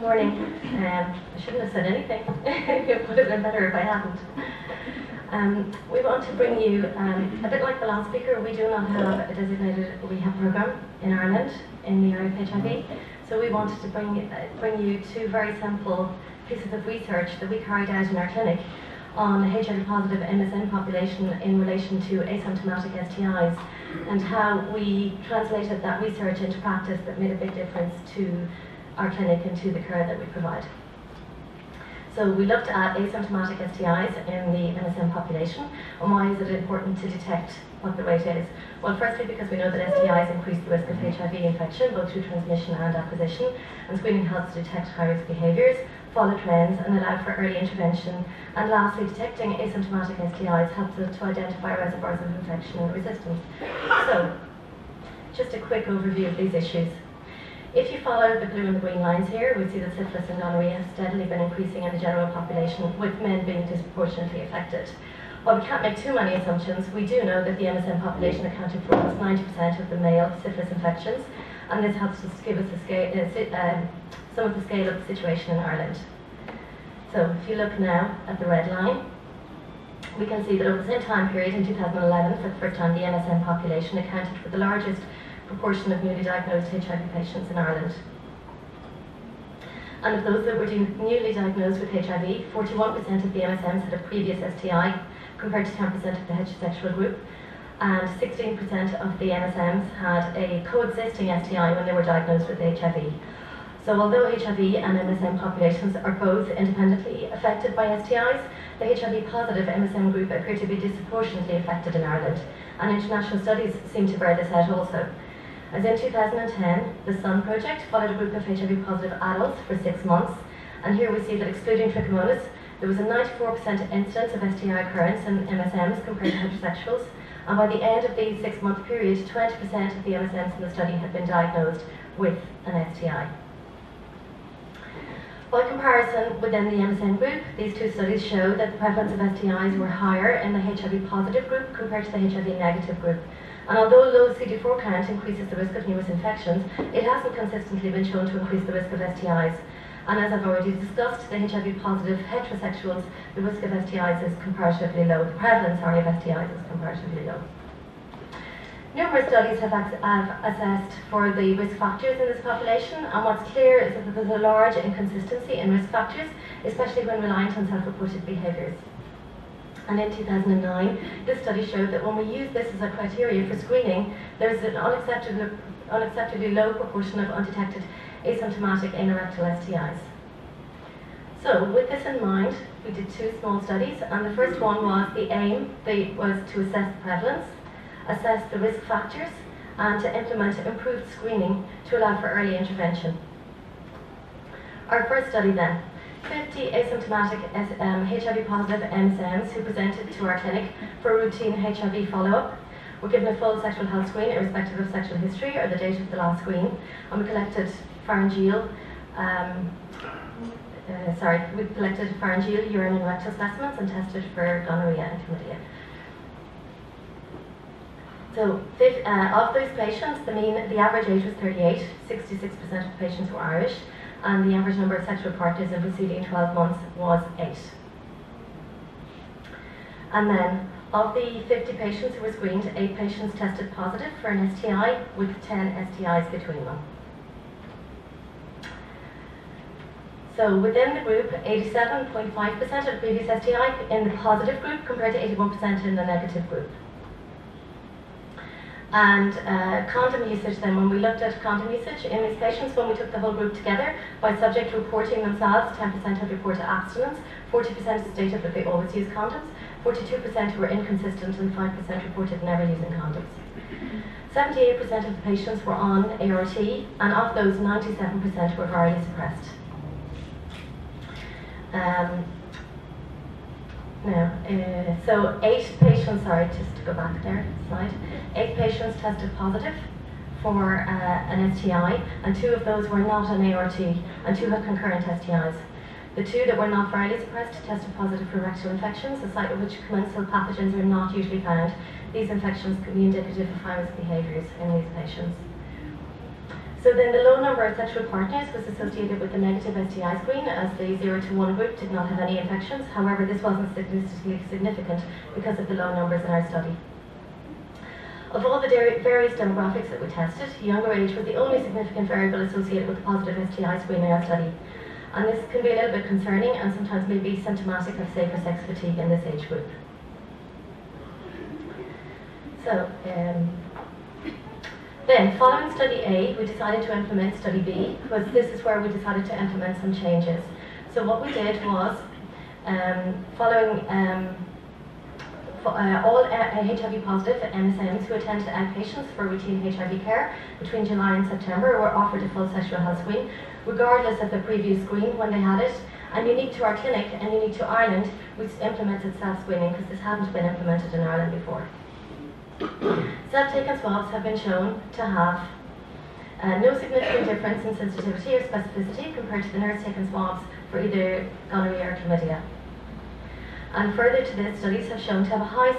Good morning. I shouldn't have said anything. It would have been better if I hadn't. We want to bring you, a bit like the last speaker, we do not have a designated rehab programme in Ireland in the area of HIV. So we wanted to bring you two very simple pieces of research that we carried out in our clinic on the HIV-positive MSM population in relation to asymptomatic STIs, and how we translated that research into practice that made a big difference to our clinic and to the care that we provide. So we looked at asymptomatic STIs in the MSM population, and why is it important to detect what the rate is? Well, firstly, because we know that STIs increase the risk of HIV infection, both through transmission and acquisition, and screening helps to detect high-risk behaviours, follow trends, and allow for early intervention. And lastly, detecting asymptomatic STIs helps us to identify reservoirs of infection and resistance. So, just a quick overview of these issues. If you follow the blue and the green lines here, we see that syphilis and gonorrhea have steadily been increasing in the general population, with men being disproportionately affected. While we can't make too many assumptions, we do know that the MSM population accounted for almost 90% of the male syphilis infections, and this helps us give us some of the scale of the situation in Ireland. So if you look now at the red line, we can see that over the same time period in 2011, for the first time, the MSM population accounted for the largest proportion of newly diagnosed HIV patients in Ireland. And of those that were newly diagnosed with HIV, 41% of the MSMs had a previous STI, compared to 10% of the heterosexual group, and 16% of the MSMs had a coexisting STI when they were diagnosed with HIV. So although HIV and MSM populations are both independently affected by STIs, the HIV-positive MSM group appear to be disproportionately affected in Ireland, and international studies seem to bear this out also. As in 2010, the SUN project followed a group of HIV-positive adults for 6 months, and here we see that excluding trichomonas, there was a 94% incidence of STI occurrence in MSMs compared to heterosexuals, and by the end of the 6-month period, 20% of the MSMs in the study had been diagnosed with an STI. By comparison, within the MSM group, these two studies show that the prevalence of STIs were higher in the HIV-positive group compared to the HIV-negative group. And although low CD4 count increases the risk of numerous infections, it hasn't consistently been shown to increase the risk of STIs. And as I've already discussed, the HIV-positive heterosexuals, the risk of STIs is comparatively low. The prevalence, of STIs is comparatively low. Numerous studies have assessed for the risk factors in this population, and what's clear is that there's a large inconsistency in risk factors, especially when reliant on self-reported behaviours. And in 2009, this study showed that when we use this as a criteria for screening, there's an unacceptably low proportion of undetected asymptomatic anorectal STIs. So with this in mind, we did 2 small studies, and the first one was the aim was to assess the prevalence, assess the risk factors, and to implement improved screening to allow for early intervention. Our first study then, 50 asymptomatic HIV-positive MSMs who presented to our clinic for routine HIV follow-up were given a full sexual health screen irrespective of sexual history or the date of the last screen, and we collected pharyngeal, urine and rectal specimens and tested for gonorrhea and chlamydia. So of those patients, the average age was 38, 66% of the patients were Irish, and the average number of sexual partners in preceding 12 months was 8. And then, of the 50 patients who were screened, 8 patients tested positive for an STI, with 10 STIs between them. So within the group, 87.5% of the previous STI in the positive group compared to 81% in the negative group. And condom usage then, when we looked at condom usage in these patients, when we took the whole group together, by subject reporting themselves, 10% had reported abstinence, 40% stated that they always use condoms, 42% were inconsistent, and 5% reported never using condoms. 78% of the patients were on ART, and of those, 97% were virally suppressed. So 8 patients, sorry, just to go back there, slide. 8 patients tested positive for an STI, and 2 of those were not an ART, and 2 had concurrent STIs. The 2 that were not virally suppressed tested positive for rectal infections, a site at which commensal pathogens are not usually found. These infections could be indicative of high-risk behaviours in these patients. So then the low number of sexual partners was associated with the negative STI screen, as the 0 to 1 group did not have any infections. However, this wasn't statistically significant because of the low numbers in our study. Of all the various demographics that we tested, younger age was the only significant variable associated with the positive STI screen in our study. And this can be a little bit concerning and sometimes may be symptomatic of safer sex fatigue in this age group. So, then, following study A, we decided to implement study B, because this is where we decided to implement some changes. So what we did was, following all HIV positive MSMs who attended outpatients for routine HIV care between July and September were offered a full sexual health screen, regardless of the previous screen when they had it. And unique to our clinic and unique to Ireland, we implemented self-screening because this hadn't been implemented in Ireland before. Self-taken swabs have been shown to have no significant difference in sensitivity or specificity compared to the nurse-taken swabs for either gonorrhea or chlamydia. And further to this, studies have shown to have a high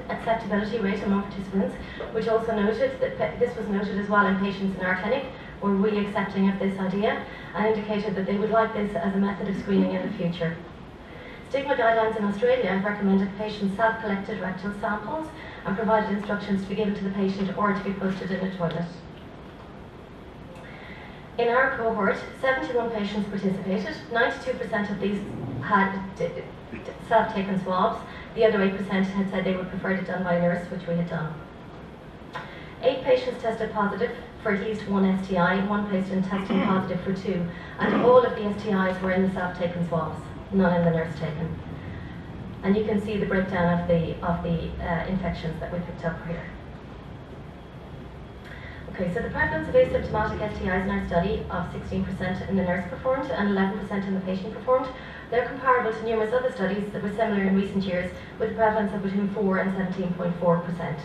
acceptability rate among participants, which also noted that this was noted as well in patients in our clinic were really accepting of this idea and indicated that they would like this as a method of screening in the future. Stigma guidelines in Australia have recommended patients self-collected rectal samples and provided instructions to be given to the patient or to be posted in a toilet. In our cohort, 71 patients participated. 92% of these had self-taken swabs. The other 8% had said they would prefer it done by a nurse, which we had done. 8 patients tested positive for at least one STI, 1 patient testing positive for 2, and all of the STIs were in the self-taken swabs, none in the nurse-taken. And you can see the breakdown of the infections that we picked up here. Okay, so the prevalence of asymptomatic STIs in our study of 16% in the nurse performed and 11% in the patient performed, they're comparable to numerous other studies that were similar in recent years with a prevalence of between 4 and 17.4%.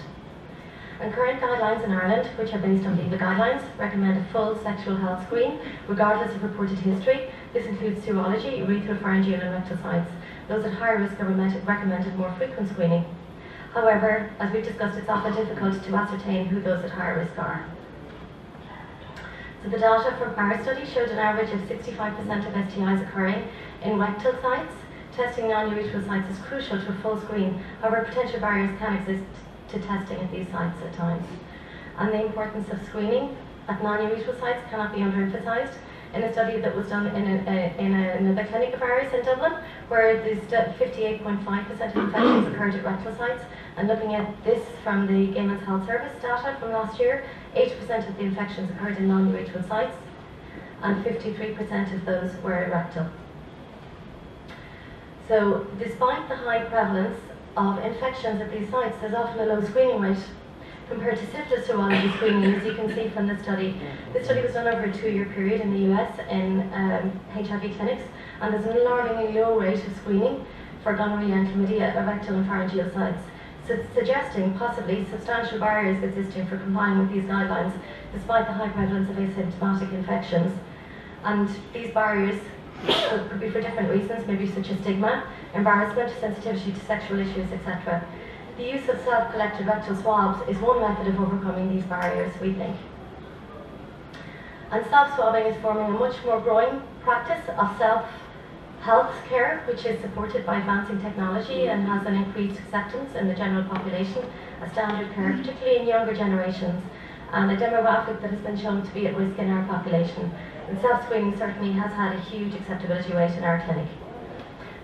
And current guidelines in Ireland, which are based on VIVA guidelines, recommend a full sexual health screen, regardless of reported history. This includes serology, uretharopharyngeal and rectal sites. Those at higher risk are recommended more frequent screening. However, as we've discussed, it's often difficult to ascertain who those at higher risk are. So the data from our study showed an average of 65% of STIs occurring in rectal sites. Testing non-urethral sites is crucial to a full screen. However, potential barriers can exist to testing at these sites at times. And the importance of screening at non-urethral sites cannot be underemphasized. In a study that was done in another clinic of ours in Dublin, where 58.5% of infections occurred at rectal sites, and looking at this from the Gay Men's Health Service data from last year, 80% of the infections occurred in non-urethral sites, and 53% of those were rectal. So, despite the high prevalence of infections at these sites, there's often a low screening rate compared to syphilis serology screening, as you can see from the study. This study was done over a 2-year period in the US in HIV clinics, and there's an alarmingly low rate of screening for gonorrhea and chlamydia at rectal and pharyngeal sites, suggesting possibly substantial barriers existing for complying with these guidelines, despite the high prevalence of asymptomatic infections. And these barriers could be for different reasons, maybe such as stigma, embarrassment, sensitivity to sexual issues, etc. The use of self-collected rectal swabs is one method of overcoming these barriers, we think. And self-swabbing is forming a much more growing practice of self-health care, which is supported by advancing technology and has an increased acceptance in the general population as standard care, particularly in younger generations, and a demographic that has been shown to be at risk in our population. And self-screening certainly has had a huge acceptability rate in our clinic.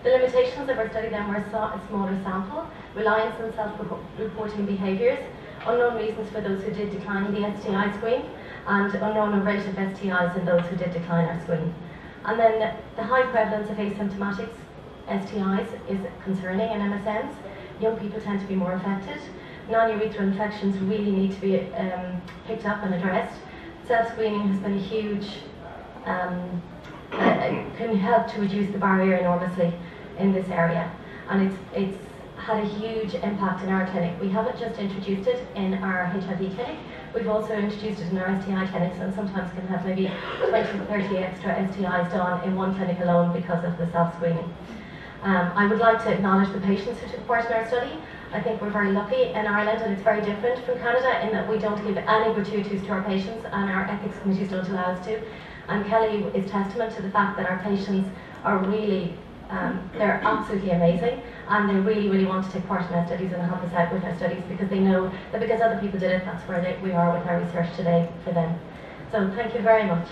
The limitations of our study then were a smaller sample, reliance on self-reporting behaviours, unknown reasons for those who did decline the STI screen, and unknown rate of STIs in those who did decline our screen. And then the high prevalence of asymptomatic STIs is concerning in MSMs. Young people tend to be more affected. Non-urethral infections really need to be picked up and addressed. Self-screening has been a huge, can help to reduce the barrier enormously in this area. And it's had a huge impact in our clinic. We haven't just introduced it in our HIV clinic, we've also introduced it in our STI clinics, and sometimes can have maybe 20 to 30 extra STIs done in one clinic alone because of the self-screening. I would like to acknowledge the patients who took part in our study I think we're very lucky in Ireland, and it's very different from Canada in that we don't give any gratuities to our patients, and our ethics committees don't allow us to. And Kelly is testament to the fact that our patients are really, they're absolutely amazing, and they really, really want to take part in our studies and help us out with our studies, because they know that because other people did it, that's where we are with our research today for them. So thank you very much.